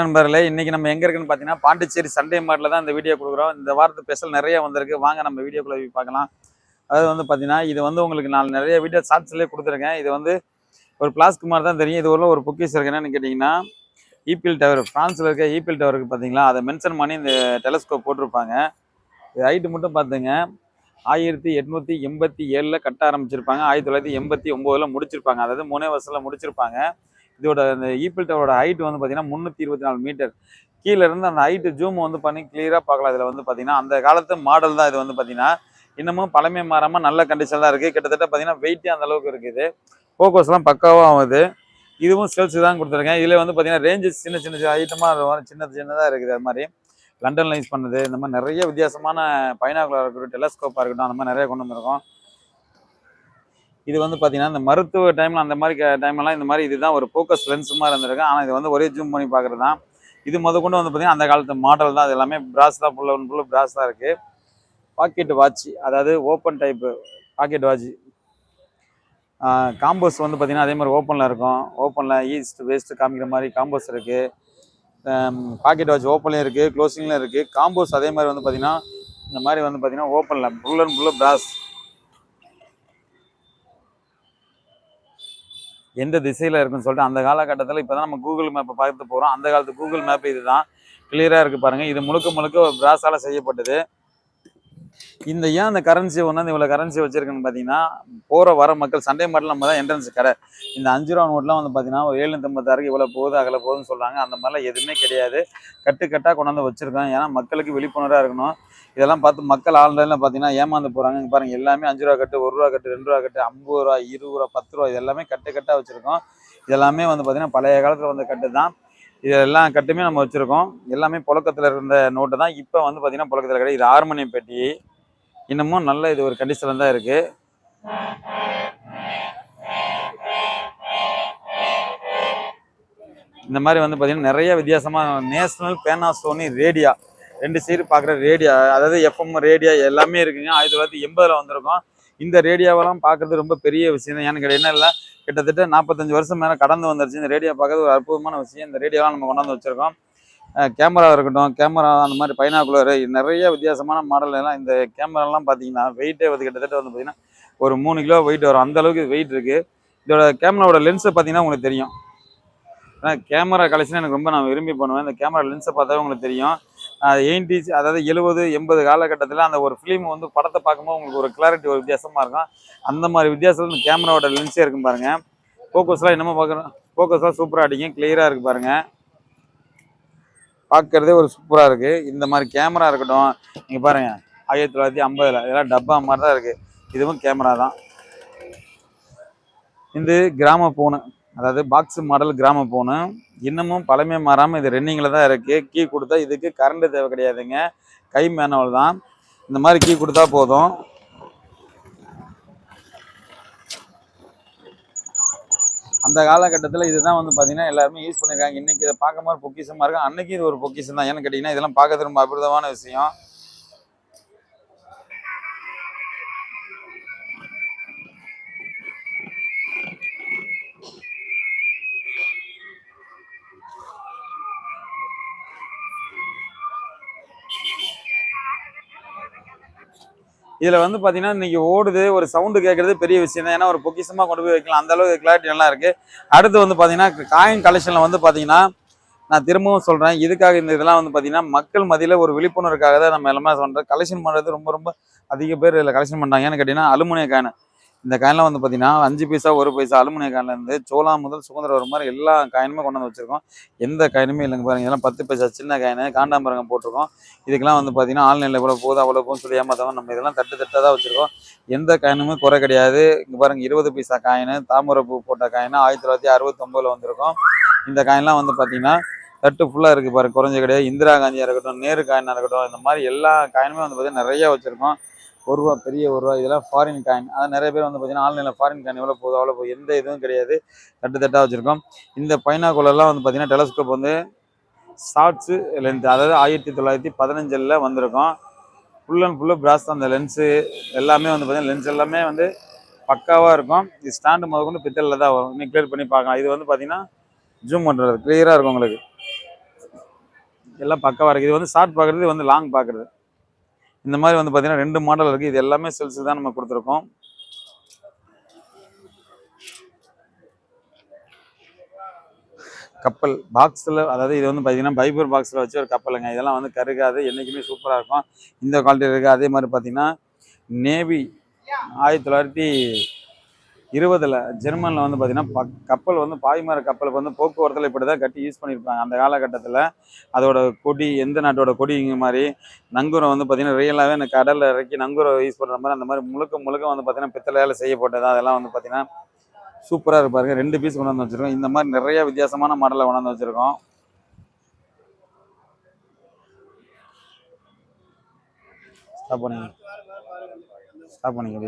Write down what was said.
நண்பர்களே, இன்னைக்கு நம்ம எங்க இருக்குன்னு பார்த்தீங்கன்னா, பாண்டிச்சேரி சண்டே மார்ட்ல தான் இந்த வீடியோ குடுக்குறோம். இந்த வாரத்து ஸ்பெஷல் நெறைய வந்திருக்கு. வாங்க நம்ம வீடியோக்குள்ள போய் பார்க்கலாம். அதாவது வந்து பார்த்தீங்கன்னா, இது வந்து உங்களுக்கு நான் நெறைய வீடியோ ஷார்ட்ஸ்லயே குடுத்துருக்கேன். இது வந்து ஒரு பிளாஸ்க் மாரி தான் தெரியும். இது உள்ள ஒரு பொக்கிஷம் இருக்கு. என்னன்னு கேட்டீங்கன்னா, ஈபில் டவர் பிரான்ஸ்ல இருக்க ஈபில் டவர் இருக்கு பார்த்தீங்களா? அத மென்ஷன் பண்ணி இந்த டெலஸ்கோப் போட்டிருப்பாங்க. இது ஹைட் மட்டும் பார்த்துங்க. 1887ல கட்ட ஆரம்பிச்சிருப்பாங்க. 1989ல முடிச்சிருப்பாங்க. அதாவது 3 வருஷத்துல முடிச்சிருப்பாங்க. இதோட அந்த ஈபில் டவரோட ஹைட் வந்து பார்த்தீங்கன்னா 324 மீட்டர். கீழ இருந்து அந்த ஹைட் ஜூம் வந்து பண்ணி கிளியரா பார்க்கலாம். இதுல வந்து பார்த்தீங்கன்னா, அந்த காலத்து மாடல் தான் இது வந்து பார்த்தீங்கன்னா, இன்னமும் பழமை மாறாம நல்ல கண்டிஷன்ல இருக்கு. கிட்டத்தட்ட பார்த்தீங்கன்னா, வெயிட்டே அந்த அளவுக்கு இருக்குது. ஃபோக்கஸ்லாம் பக்காவா ஆகுது. இதுவும் சேல்ஸ் தான் கொடுத்துருக்கேன். இதுல வந்து பார்த்தீங்கன்னா, ரேஞ்சஸ் சின்ன சின்ன ஐட்டமா சின்னதா இருக்குது. அது மாதிரி லண்டன்ல யூஸ் பண்ணது இந்த மாதிரி நிறைய வித்தியாசமான பைனாகுலர் இருக்கட்டும், டெலஸ்கோப்பா இருக்கட்டும், அந்த மாதிரி நிறைய கொண்டு வந்திருக்கோம். இது வந்து பார்த்தீங்கன்னா, இந்த மருத்துவ டைம்ல அந்த மாதிரி டைம்லாம் இந்த மாதிரி இதுதான் ஒரு ஃபோக்கஸ் லென்ஸ் மாதிரி இருந்திருக்கு. ஆனால் இது வந்து ஒரே ஜூம் பண்ணி பார்க்குறது தான். இது முதற்கொண்டு வந்து பார்த்தீங்கன்னா, அந்த காலத்து மாடல் தான். அது எல்லாமே பிராஸ் தான், ஃபுல்லாக பிராஸ் தான் இருக்குது. பாக்கெட் வாட்ச், அதாவது open type packet watch. Combos வந்து பார்த்தீங்கன்னா அதே மாதிரி ஓப்பனில் இருக்கும். ஓப்பனில் ஈஸ்ட் வெஸ்ட் காமிக்கிற மாதிரி காம்போஸ் இருக்குது. பாக்கெட் வாட்ச் ஓப்பன்லேயும் இருக்குது, க்ளோசிங்லேயும் இருக்குது. காம்போஸ் அதே மாதிரி வந்து பார்த்தீங்கன்னா, இந்த மாதிரி வந்து பார்த்தீங்கன்னா ஓப்பனில் ஃபுல் அண்ட் ஃபுல்லாக பிராஸ். எந்த திசையில் இருக்குன்னு சொல்லிட்டு அந்த காலகட்டத்தில் இப்போ தான் நம்ம கூகுள் மேப்பை பார்த்து போகிறோம். அந்த காலத்து கூகுள் மேப் இது தான். கிளியராக இருக்குது பாருங்கள். இது முழுக்க முழுக்க ஒரு பிராஸால் செய்யப்பட்டது. இந்த ஏன் அந்த கரன்சி ஒன்று இவ்வளோ கரன்சி வச்சிருக்குன்னு பார்த்தீங்கன்னா, போகிற வர மக்கள் சண்டே மார்ட்டில் நம்ம தான் என்ட்ரன்ஸ் கடை. இந்த 5 ரூபா நோட்லாம் வந்து பார்த்தீங்கன்னா, ஒரு 756க்கு இவ்வளோ போகுது அகல போகுதுன்னு சொல்கிறாங்க. அந்த மாதிரிலாம் எதுவுமே கிடையாது. கட்டாக கொண்டாந்து வச்சுருக்கோம். ஏன்னா மக்களுக்கு விழிப்புணர்வாக இருக்கணும். இதெல்லாம் பார்த்து மக்கள் ஆன்லைனில் பார்த்தீங்கன்னா ஏமாந்து போகிறாங்க. இங்கே பாருங்கள், எல்லாமே 5 ரூபா கட்டு, 1 ரூபா கட்டு, 2 ரூபா கட்டு, 50 ரூபா, 20 ரூபா, 10 ரூபா, இது எல்லாமே கட்டாக வச்சுருக்கோம். இதெல்லாமே வந்து பார்த்தீங்கன்னா பழைய காலத்தில் வந்த கட்டு தான். இது எல்லா கட்டுமே நம்ம வச்சுருக்கோம். எல்லாமே புழக்கத்தில் இருந்த நோட்டு தான். இப்போ வந்து பார்த்தீங்கன்னா புழக்கத்தில் கிடையாது. இது ஹார்மோனியம் பெட்டி. இன்னமும் நல்ல இது ஒரு கண்டிஷன்ல தான் இருக்கு. இந்த மாதிரி வந்து பார்த்தீங்கன்னா நிறைய வித்தியாசமா நேஷனல் பேனாசோனி ரேடியா 2 சைடு பார்க்குற ரேடியா, அதாவது எஃப்எம் ரேடியா எல்லாமே இருக்குங்க. 1980ல் வந்திருக்கும். இந்த ரேடியோவெல்லாம் பார்க்குறது ரொம்ப பெரிய விஷயம் தான். ஏன்னு என்ன இல்லை, கிட்டத்தட்ட 45 வருஷம் மேலே கடந்து வந்துருச்சு. இந்த ரேடியோ பார்க்கறது ஒரு அற்புதமான விஷயம். இந்த ரேடியோலாம் நம்ம கொண்டாந்து வச்சுருக்கோம். கேமரா இருக்கட்டும், கேமரா அந்த மாதிரி பைனாகுலரு நிறைய வித்தியாசமான மாடல் எல்லாம். இந்த கேமராலாம் பார்த்தீங்கன்னா வெயிட்டே வந்து கிட்டத்தட்ட வந்து பார்த்தீங்கன்னா ஒரு 3 கிலோ வெயிட் வரும். அந்த அளவுக்கு வெயிட் இருக்குது. இதோட கேமராவோட லென்ஸை பார்த்தீங்கன்னா உங்களுக்கு தெரியும். ஏன்னா கேமரா கலெக்ஷன் எனக்கு ரொம்ப நான் விரும்பி பண்ணுவேன். இந்த கேமரா லென்ஸை பார்த்தாவே உங்களுக்கு தெரியும். 80s, அதாவது 70, 80 காலகட்டத்தில் அந்த ஒரு ஃபிலிம் வந்து படத்தை பார்க்கும்போது உங்களுக்கு ஒரு கிளாரிட்டி ஒரு வித்தியாசமாக இருக்கும். அந்த மாதிரி வித்தியாசத்தில் இந்த கேமராவோட லென்ஸே இருக்கும் பாருங்கள். ஃபோக்கஸ்லாம் என்னமோ பார்க்குறோம், ஃபோக்கஸ்லாம் சூப்பராக அடிக்கும், கிளியராக இருக்குது பாருங்கள். பார்க்கறதே ஒரு சூப்பராக இருக்குது. இந்த மாதிரி கேமரா இருக்கட்டும், நீங்கள் பாருங்கள் 1950ல் இதெல்லாம் டப்பா மாதிரி தான் இருக்குது. இதுவும் கேமரா தான். இது கிராம ஃபோனு, அதாவது பாக்ஸ் மாடல் கிராம ஃபோனு. இன்னமும் பழமை மாறாமல் இது ரன்னிங்கில் தான் இருக்குது. கீ கொடுத்தா இதுக்கு கரண்ட் தேவை கிடையாதுங்க, கை மேனுவல் தான். இந்த மாதிரி கீ கொடுத்தா போதும். அந்த காலகட்டத்தில் இதுதான் வந்து பார்த்தீங்கன்னா எல்லாருமே யூஸ் பண்ணியிருக்காங்க. இன்றைக்கி இதை பார்க்கும்போது பொக்கிஷமாக இருக்கும். அன்றைக்கி இது ஒரு பொக்கிஷம் தான். ஏன்னு கேட்டிங்கன்னா இதெல்லாம் பார்க்கறது ரொம்ப அற்புதமான விஷயம். இதில் வந்து பார்த்தீங்கன்னா இன்றைக்கி ஓடுது, ஒரு சவுண்டு கேட்குறது பெரிய விஷயம் தான். ஏன்னா ஒரு பொக்கிஷமாக கொண்டு போய் வைக்கலாம். அந்தளவுக்கு கிளாரிட்டி நல்லா இருக்குது. அடுத்து வந்து பார்த்தீங்கன்னா காயின் கலெக்ஷனில் வந்து பார்த்தீங்கன்னா, நான் திரும்பவும் சொல்கிறேன், இதுக்காக இந்த இதெல்லாம் வந்து பார்த்தீங்கன்னா மக்கள் மத்தியில் ஒரு விழிப்புணர்வுக்காக தான் நம்ம எல்லாமே சொல்கிறோம். கலெக்ஷன் பண்ணுறது ரொம்ப ரொம்ப அதிக பேர் இதில் கலெக்ஷன் பண்ணுறாங்க. ஏன்னு கேட்டிங்கன்னா அலுமினிய காயின். இந்த காயின்லாம் வந்து பார்த்தீங்கன்னா 5 பைசா 1 பைசா அலுமினிய காயின்லேருந்து சோளா முதல் சுதந்திரம் வர மாதிரி எல்லா காயினுமே கொண்டு வந்து வச்சுருக்கோம். எந்த காயினுமே இல்லைங்க பாருங்கள். இதெல்லாம் 10 பைசா சின்ன காயின், காண்டாமிருகம் போட்டிருக்கோம். இதுக்கெல்லாம் வந்து பார்த்தீங்கன்னா ஆன்லைனில் இவ்வளோ போகுது அவ்வளோ போகுதுன்னு சொல்லி ஏமாத்தாமல் நம்ம இதெல்லாம் தட்டாக தான் வச்சுருக்கோம். எந்த காயினுமே குறை கிடையாது. இங்கே பாருங்கள் 20 பைசா காயின், தாமரைப்பூ போட்ட காயின் 1969ல் வந்திருக்கும். இந்த காயின்லாம் வந்து பார்த்தீங்கன்னா தட்டு ஃபுல்லாக இருக்குது பாருங்கள், குறைஞ்ச கிடையாது. இந்திரா காந்தியாக இருக்கட்டும், நேரு காயினாக இருக்கட்டும், இந்த மாதிரி எல்லா காயினுமே வந்து பார்த்தீங்கன்னா நிறையா வச்சுருக்கோம். 1 ரூபா, பெரிய 1 ரூபா, இதெல்லாம் ஃபாரின் காயின். அதான் நிறைய பேர் வந்து பார்த்தீங்கன்னா ஆன்லைனில் ஃபாரின் காயின் எவ்வளோ போகுது அவ்வளோ போகுது, எந்த இதுவும் கிடையாது. தட்டாக வச்சுருக்கோம். இந்த பைனாகுலர்லாம் வந்து பார்த்தீங்கன்னா டெலஸ்கோப் வந்து ஷார்ட்ஸு லென்த், அதாவது 1915ல் வந்திருக்கும். ஃபுல் அண்ட் ஃபுல்லு பிராஸ் தான். அந்த லென்ஸு எல்லாமே வந்து பார்த்தீங்கன்னா லென்ஸ் எல்லாமே வந்து பக்காவாக இருக்கும். இது ஸ்டாண்டு முதற்கொண்டு பித்தளில் தான் வரும். இன்னும் கிளியர் பண்ணி பார்க்கலாம். இது வந்து பார்த்தீங்கன்னா ஜூம் பண்ணுறது கிளியராக இருக்கும் உங்களுக்கு. எல்லாம் பக்கவா இருக்குது. இது வந்து ஷார்ட் பார்க்குறது, இது வந்து லாங் பார்க்குறது. இந்த மாதிரி வந்து பார்த்தீங்கன்னா 2 மாடல் இருக்குது. இது எல்லாமே செல்ஸு தான் நம்ம கொடுத்துருக்கோம். கப்பல் பாக்ஸில், அதாவது இது வந்து பார்த்தீங்கன்னா பைபர் பாக்ஸில் வச்சு ஒரு கப்பலுங்க. இதெல்லாம் வந்து கருகாது, என்றைக்குமே சூப்பராக இருக்கும். இந்த குவாலிட்டி இருக்குது. அதே மாதிரி பார்த்தீங்கன்னா நேவி 1920 ஜெர்மனில் வந்து பார்த்தீங்கன்னா கப்பல் வந்து பாய்மர கப்பலுக்கு வந்து போக்குவரத்தில் இப்படி தான் கட்டி யூஸ் பண்ணியிருப்பாங்க அந்த காலகட்டத்தில். அதோட கொடி எந்த நாட்டோட கொடிங்க மாதிரி நங்கூரம் வந்து பார்த்தீங்கன்னா ரியலாகவே அந்த கடலில் இறக்கி நங்கூரம் யூஸ் பண்ணுற மாதிரி அந்த மாதிரி முழுக்க முழுக்க வந்து பார்த்தீங்கன்னா பித்தளையால் செய்யப்பட்டது. அதெல்லாம் வந்து பார்த்தீங்கன்னா சூப்பராக இருப்பாருங்க. 2 பீஸ் கொண்டாந்து வச்சுருக்கோம். இந்த மாதிரி நிறைய வித்தியாசமான மாடலை கொண்டாந்து வச்சுருக்கோம். ஸ்டாப் பண்ணிங்க.